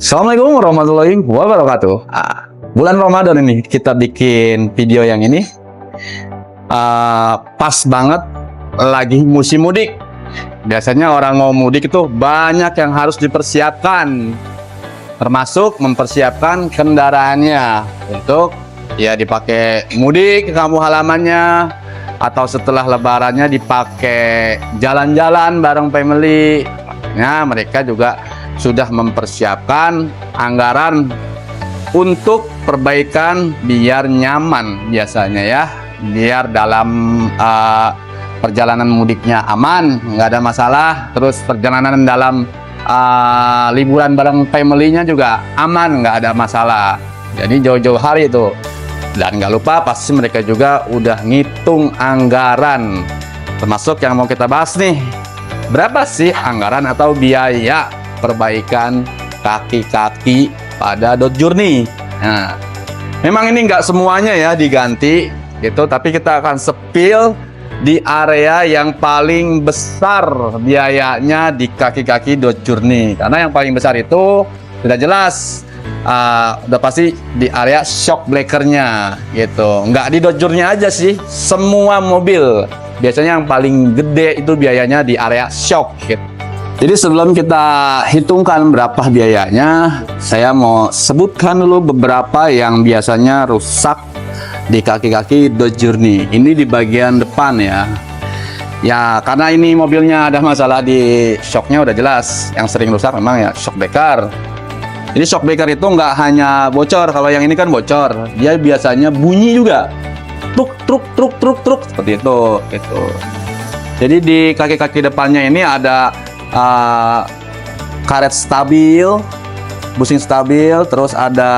Assalamualaikum warahmatullahi wabarakatuh. Bulan Ramadan ini kita bikin video yang ini pas banget lagi musim mudik. Biasanya orang mau mudik itu banyak yang harus dipersiapkan, termasuk mempersiapkan kendaraannya untuk ya dipakai mudik ke kampung halamannya, atau setelah lebarannya dipakai jalan-jalan bareng family. Nah, mereka juga sudah mempersiapkan anggaran untuk perbaikan biar nyaman biasanya ya, biar dalam perjalanan mudiknya aman, nggak ada masalah. Terus perjalanan dalam liburan bareng family-nya juga aman, nggak ada masalah. Jadi jauh-jauh hari itu. Dan nggak lupa pasti mereka juga udah ngitung anggaran, termasuk yang mau kita bahas nih. Berapa sih anggaran atau biaya perbaikan kaki-kaki pada Dodge Journey? Nah, memang ini nggak semuanya ya diganti gitu, tapi kita akan spill di area yang paling besar biayanya di kaki-kaki Dodge Journey. Karena yang paling besar itu sudah jelas udah pasti di area shock breakernya gitu. Nggak di Dodge Journey aja sih, semua mobil biasanya yang paling gede itu biayanya di area shock gitu. Jadi sebelum kita hitungkan berapa biayanya, saya mau sebutkan dulu beberapa yang biasanya rusak di kaki-kaki Dodge Journey. Ini di bagian depan ya. Ya, karena ini mobilnya ada masalah di shocknya udah jelas. Yang sering rusak memang ya shock breaker. Jadi shock breaker itu nggak hanya bocor, kalau yang ini kan bocor, dia biasanya bunyi juga. Truk, truk, truk, truk, truk, seperti itu gitu. Jadi di kaki-kaki depannya ini ada karet stabil, busing stabil, terus ada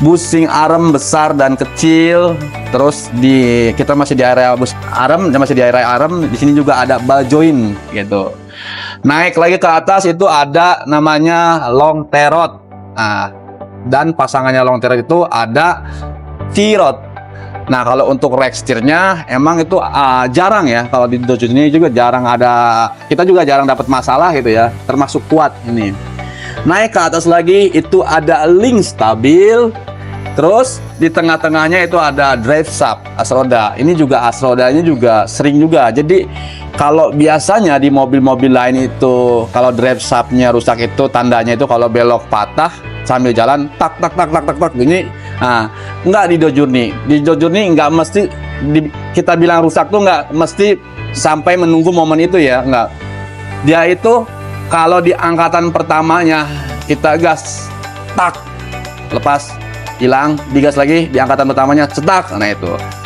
busing arem besar dan kecil. Terus kita masih di area bus arem, masih di area arem. Di sini juga ada ball joint gitu. Naik lagi ke atas itu ada namanya long T-rod. Nah, dan pasangannya long T-rod itu ada T-rod. Nah, kalau untuk rack steernya emang itu jarang ya. Kalau di Dodge ini juga jarang ada, kita juga jarang dapat masalah gitu ya. Termasuk kuat ini. Naik ke atas lagi itu ada link stabil. Terus di tengah-tengahnya itu ada drive shaft, as roda. Ini juga as rodanya juga sering juga. Jadi kalau biasanya di mobil-mobil lain itu kalau drive shaftnya rusak itu tandanya itu kalau belok patah sambil jalan tak tak tak tak tak tak bunyi. Nah, enggak di Dodge Journey. Di Dodge Journey enggak mesti kita bilang rusak tuh enggak mesti sampai menunggu momen itu ya, enggak. Dia itu kalau di angkatan pertamanya kita gas tak, lepas hilang, digas lagi di angkatan pertamanya cetak. Nah,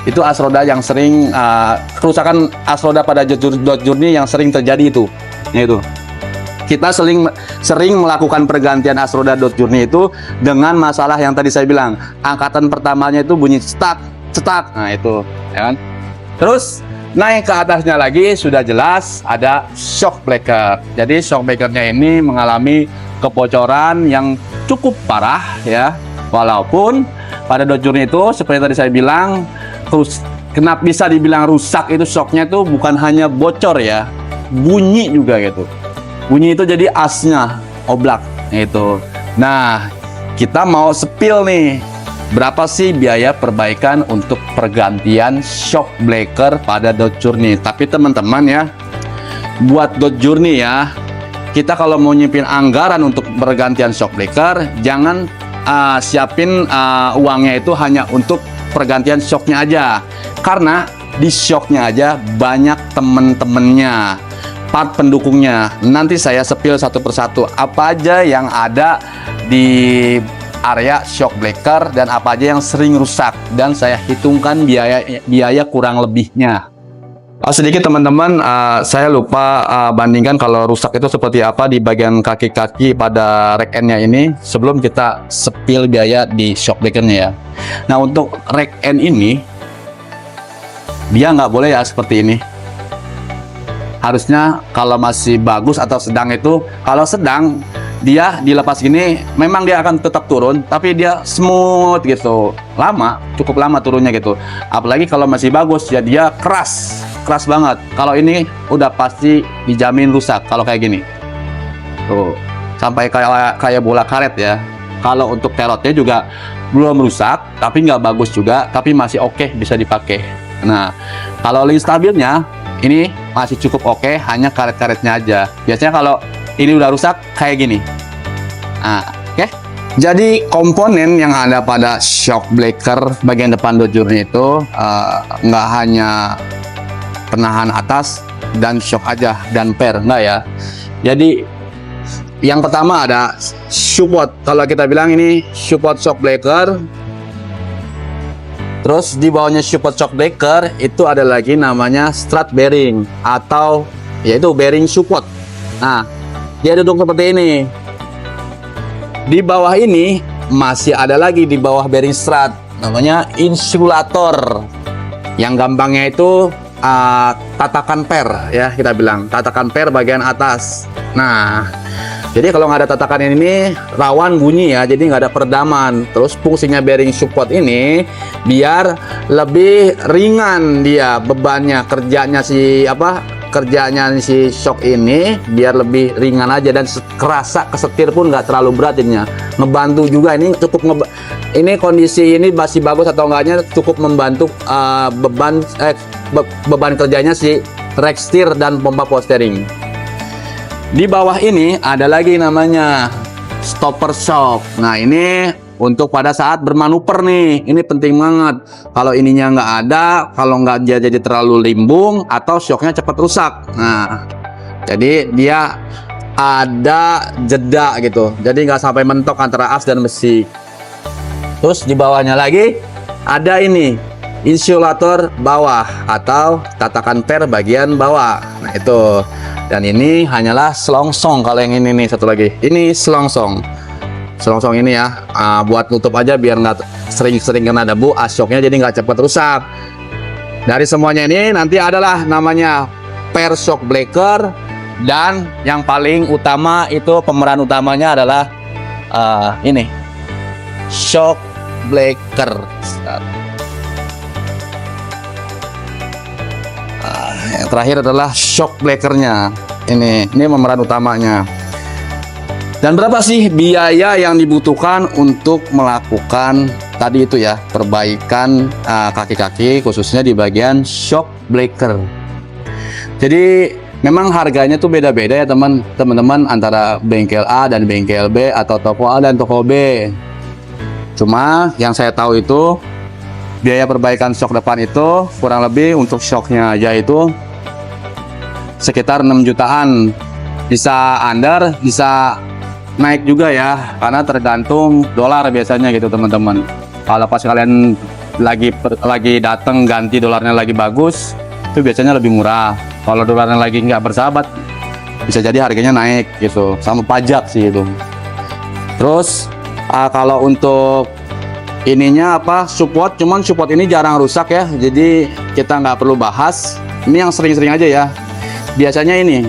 itu as roda yang sering kerusakan as roda pada Dodge Journey yang sering terjadi itu. Itu kita sering melakukan pergantian as roda Dodge Journey itu dengan masalah yang tadi saya bilang, angkatan pertamanya itu bunyi cetak cetak. Nah, itu ya kan. Terus naik ke atasnya lagi sudah jelas ada shock breaker. Jadi shock breakernya ini mengalami kebocoran yang cukup parah ya. Walaupun pada Dodge Journey itu seperti tadi saya bilang, kenapa bisa dibilang rusak itu shocknya itu bukan hanya bocor ya, bunyi juga gitu. Bunyi itu jadi asnya oblak itu. Nah, kita mau spill nih, berapa sih biaya perbaikan untuk pergantian shock breaker pada Dodge Journey? Tapi teman-teman ya, buat Dodge Journey ya, kita kalau mau nyipin anggaran untuk pergantian shock breaker, jangan siapin uangnya itu hanya untuk pergantian shocknya aja, karena di shocknya aja banyak temen-temennya, part pendukungnya. Nanti saya spill satu persatu apa aja yang ada di area shock breaker dan apa aja yang sering rusak, dan saya hitungkan biaya kurang lebihnya. Sedikit teman-teman, saya lupa bandingkan kalau rusak itu seperti apa di bagian kaki-kaki pada rack end-nya ini sebelum kita spill biaya di shock breaker-nya ya. Nah, untuk rack end ini dia nggak boleh ya seperti ini. Harusnya kalau masih bagus atau sedang itu, kalau sedang dia dilepas gini memang dia akan tetap turun, tapi dia smooth gitu, cukup lama turunnya gitu. Apalagi kalau masih bagus ya dia keras banget. Kalau ini udah pasti dijamin rusak kalau kayak gini tuh. sampai kayak bola karet ya. Kalau untuk pelotnya juga belum rusak, tapi nggak bagus juga, tapi masih oke, bisa dipakai. Nah, kalau link stabilnya ini masih cukup oke, hanya karet-karetnya aja. Biasanya kalau ini udah rusak kayak gini. Nah, oke. Jadi komponen yang ada pada shock breaker bagian depan dot journey itu nggak hanya penahan atas dan shock aja dan per, enggak ya. Jadi yang pertama ada support. Kalau kita bilang ini support shock breaker. Terus di bawahnya support shock breaker itu ada lagi namanya strut bearing atau yaitu bearing support. Nah, dia duduk seperti ini. Di bawah ini masih ada lagi di bawah bearing strut namanya insulator. Yang gampangnya itu tatakan per ya, kita bilang tatakan per bagian atas. Nah, jadi kalau nggak ada tatakan ini rawan bunyi ya, jadi nggak ada peredaman. Terus fungsinya bearing support ini biar lebih ringan dia bebannya, kerjanya si shock ini biar lebih ringan aja dan kerasa kesetir pun nggak terlalu berat jadinya. Ngebantu juga ini cukup ini kondisi ini masih bagus atau enggaknya cukup membantu beban kerjanya si rack steer dan pompa power steering. Di bawah ini ada lagi namanya stopper shock. Nah, ini untuk pada saat bermanuver nih, ini penting banget. Kalau ininya nggak ada, kalau nggak dia jadi terlalu limbung atau shocknya cepat rusak. Nah, jadi dia ada jeda gitu, jadi nggak sampai mentok antara as dan besi. Terus di bawahnya lagi ada ini insulator bawah atau tatakan per bagian bawah. Nah, itu. Dan ini hanyalah selongsong. Kalau yang ini nih satu lagi, ini selongsong. Selongsong ini ya, buat nutup aja biar nggak sering-sering kena debu, shocknya jadi nggak cepat rusak. Dari semuanya ini nanti adalah namanya per shock breaker, dan yang paling utama itu pemeran utamanya adalah ini shock breaker. Yang terakhir adalah shock breakernya. Ini pemeran utamanya. Dan berapa sih biaya yang dibutuhkan untuk melakukan tadi itu ya, perbaikan kaki-kaki khususnya di bagian shock breaker. Jadi memang harganya tuh beda-beda ya teman-teman antara bengkel A dan bengkel B atau toko A dan toko B. Cuma yang saya tahu itu biaya perbaikan shock depan itu kurang lebih untuk shocknya aja itu sekitar 6 jutaan. Bisa under, bisa naik juga ya, karena tergantung dolar biasanya gitu teman-teman. Kalau pas kalian lagi datang ganti dolarnya lagi bagus, itu biasanya lebih murah. Kalau dolarnya lagi nggak bersahabat, bisa jadi harganya naik gitu, sama pajak sih itu. Terus kalau untuk ininya support, cuman support ini jarang rusak ya, jadi kita nggak perlu bahas. Ini yang sering-sering aja ya. Biasanya ini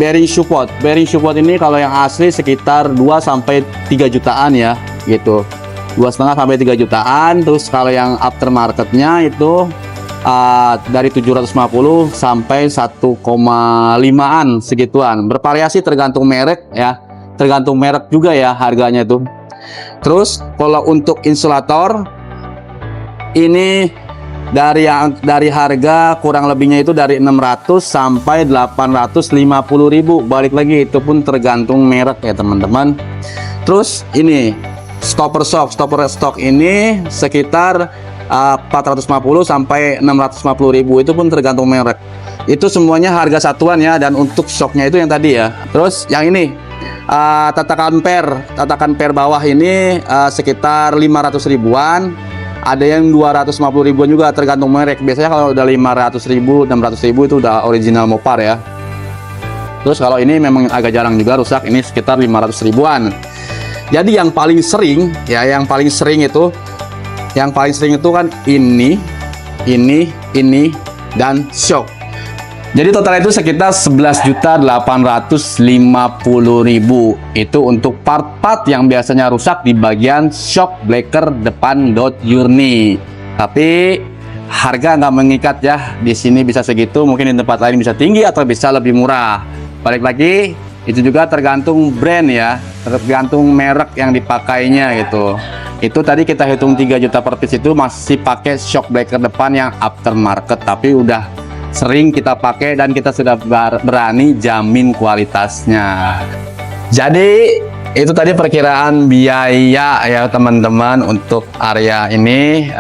bearing support ini kalau yang asli sekitar 2-3 jutaan ya gitu, 2,5 sampai 3 jutaan. Terus kalau yang aftermarketnya itu dari 750 sampai 1,5an segituan, bervariasi tergantung merek ya, tergantung merek juga ya harganya tuh. Terus kalau untuk insulator ini dari harga kurang lebihnya itu dari 600 sampai 850.000, balik lagi itu pun tergantung merek ya teman-teman. Terus ini stopper stock ini sekitar 450 sampai 650.000, itu pun tergantung merek. Itu semuanya harga satuan ya, dan untuk shocknya itu yang tadi ya. Terus yang ini tatakan per bawah ini sekitar 500 ribuan. Ada yang 250 ribuan juga, tergantung merek. Biasanya kalau udah 500 ribu, 600 ribu itu udah original Mopar ya. Terus kalau ini memang agak jarang juga rusak, ini sekitar 500 ribuan. Jadi yang paling sering itu kan ini dan shock. Jadi total itu sekitar 11.850.000 itu untuk part-part yang biasanya rusak di bagian shock breaker depan dot journey. Tapi harga nggak mengikat ya, di sini bisa segitu, mungkin di tempat lain bisa tinggi atau bisa lebih murah. balik lagi itu juga tergantung brand ya, tergantung merek yang dipakainya gitu. Itu tadi kita hitung 3 juta per piece itu masih pakai shock breaker depan yang aftermarket, tapi udah sering kita pakai dan kita sudah berani jamin kualitasnya. Jadi itu tadi perkiraan biaya ya teman-teman untuk area ini.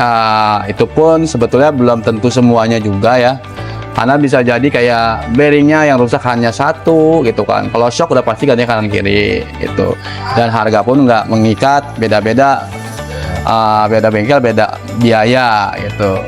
Itu pun sebetulnya belum tentu semuanya juga ya, karena bisa jadi kayak bearingnya yang rusak hanya satu gitu kan. Kalau shock udah pasti ganti kanan kiri gitu, dan harga pun nggak mengikat, beda-beda beda bengkel beda biaya gitu.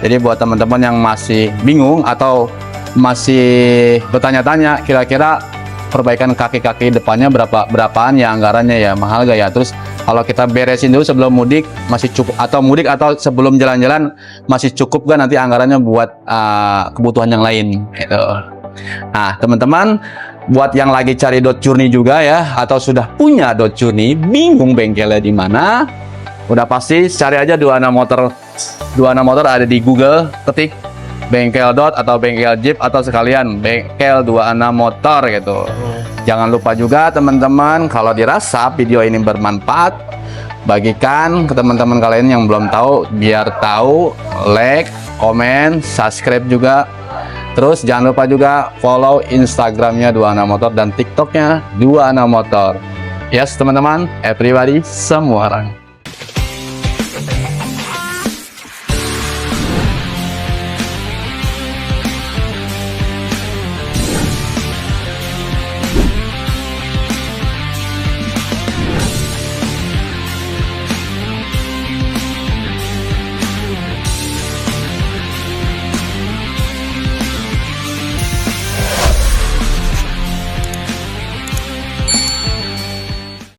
Jadi buat teman-teman yang masih bingung atau masih bertanya-tanya kira-kira perbaikan kaki-kaki depannya berapaan ya anggarannya ya, mahal gak ya, terus kalau kita beresin dulu sebelum mudik masih cukup, atau mudik atau sebelum jalan-jalan masih cukup gak nanti anggarannya buat kebutuhan yang lain gitu. Nah teman-teman, buat yang lagi cari Dodge Journey juga ya, atau sudah punya Dodge Journey bingung bengkelnya di mana, udah pasti cari aja 26 Motor. 26 Motor ada di Google, ketik bengkel Dodge atau bengkel Jeep atau sekalian bengkel 26 Motor gitu. Jangan lupa juga teman-teman, kalau dirasa video ini bermanfaat, bagikan ke teman-teman kalian yang belum tahu biar tahu, like, komen, subscribe juga. Terus jangan lupa juga follow Instagramnya 26 Motor dan TikToknya 26 Motor. Yes teman-teman, everybody, semua orang.